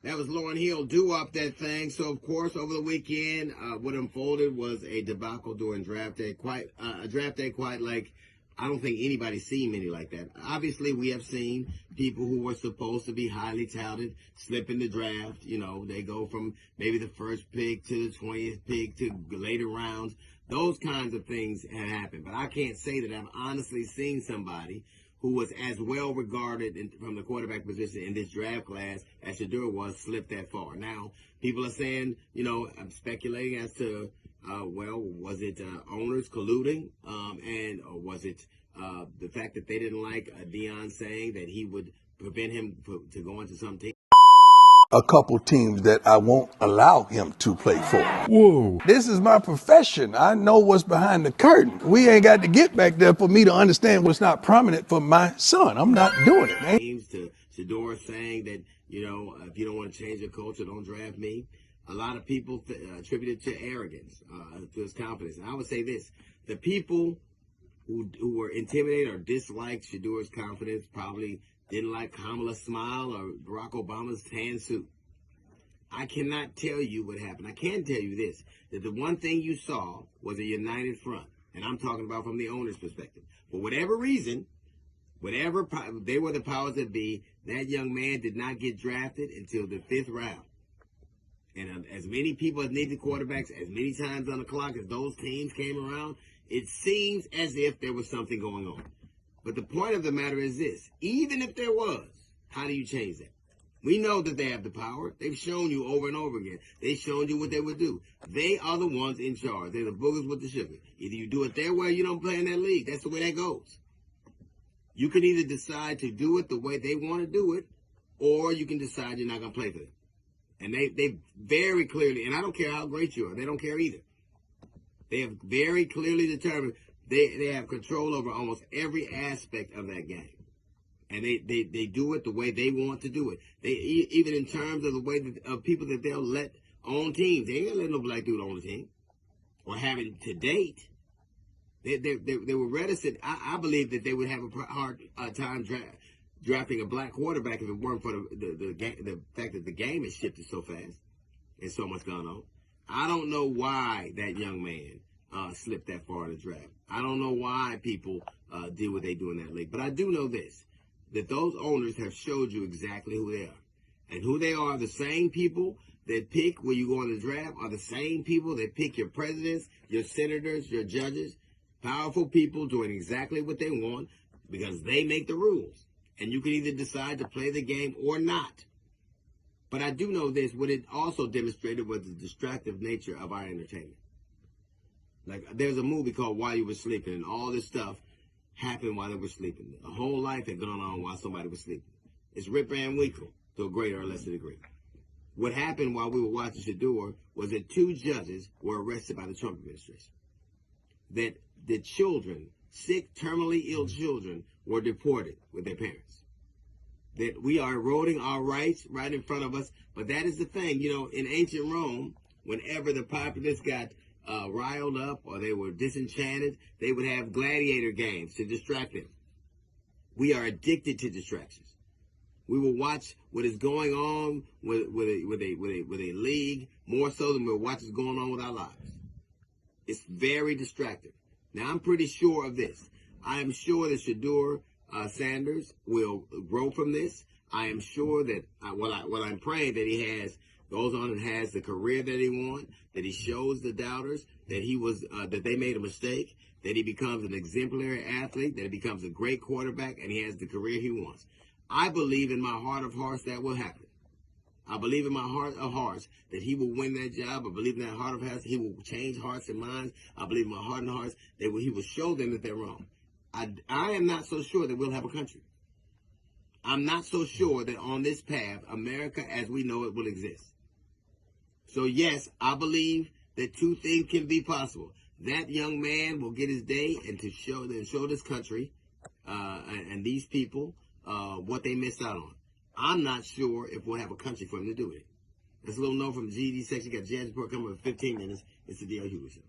That was Lauryn Hill, Do Up That Thing. So, of course, over the weekend, what unfolded was a debacle during draft day. A draft day quite like, I don't think anybody's seen many like that. Obviously, we have seen people who were supposed to be highly touted slip in the draft. You know, they go from maybe the first pick to the 20th pick to later rounds. Those kinds of things have happened. But I can't say that I've honestly seen somebody who was as well regarded from the quarterback position in this draft class as Shedeur was, slipped that far. Now, people are saying, you know, I'm speculating as to, was it owners colluding, or was it the fact that they didn't like Deion saying that he would prevent him to go into some team? A couple teams that I won't allow him to play for. Whoa. This is my profession. I know what's behind the curtain. We ain't got to get back there for me to understand what's not prominent for my son. I'm not doing it, man. To Shedeur saying that, you know, if you don't want to change your culture, don't draft me. A lot of people attribute it to arrogance, to his confidence. And I would say this, the people who were intimidated or disliked Shedeur's confidence probably didn't like Kamala's smile or Barack Obama's tan suit. I cannot tell you what happened. I can tell you this, that the one thing you saw was a united front. And I'm talking about from the owner's perspective. For whatever reason, whatever they were the powers that be, that young man did not get drafted until the 5th round. And as many people as needed quarterbacks, as many times on the clock as those teams came around, it seems as if there was something going on. But the point of the matter is this, even if there was, how do you change that? We know that they have the power. They've shown you over and over again. They've shown you what they would do. They are the ones in charge. They're the boogers with the sugar. Either you do it their way or you don't play in that league. That's the way that goes. You can either decide to do it the way they want to do it, or you can decide you're not going to play for them. And they very clearly, and I don't care how great you are, they don't care either. They have very clearly determined they have control over almost every aspect of that game. And they do it the way they want to do it. They even in terms of the way of people that they'll let on teams. They ain't gonna let no black dude on the team, or have it to date. They were reticent. I believe that they would have a hard time drafting a black quarterback if it weren't for the fact that the game has shifted so fast and so much going on. I don't know why that young man slipped that far in the draft. I don't know why people do what they do in that league. But I do know this, that those owners have showed you exactly who they are. And who they are, the same people that pick when you go in the draft are the same people that pick your presidents, your senators, your judges. Powerful people doing exactly what they want because they make the rules. And you can either decide to play the game or not. But I do know this, what it also demonstrated was the distractive nature of our entertainment. Like, there's a movie called While You Were Sleeping, and all this stuff happened while they were sleeping. A whole life had gone on while somebody was sleeping. It's Rip Van Winkle, to a greater or lesser degree. What happened while we were watching Shedeur was that 2 judges were arrested by the Trump administration. That the children, sick, terminally ill children, were deported with their parents. That we are eroding our rights right in front of us. But that is the thing, you know, in ancient Rome, whenever the populace got riled up or they were disenchanted, they would have gladiator games to distract them. We are addicted to distractions. We will watch what is going on with a league more so than we'll watch what's going on with our lives. It's very distracting. Now, I'm pretty sure of this. I am sure that Shedeur Sanders will grow from this. I am sure that what I'm praying that he goes on and has the career that he wants, that he shows the doubters that that they made a mistake, that he becomes an exemplary athlete, that he becomes a great quarterback, and he has the career he wants. I believe in my heart of hearts that will happen. I believe in my heart of hearts that he will win that job. I believe in that heart of hearts he will change hearts and minds. I believe in my heart and hearts that he will show them that they're wrong. I am not so sure that we'll have a country. I'm not so sure that on this path, America as we know it will exist. So yes, I believe that 2 things can be possible. That young man will get his day and to show this country and these people what they missed out on. I'm not sure if we'll have a country for him to do it. That's a little note from the GD section. Got Jazz Report coming in 15 minutes. It's the D.L. Hughley Show.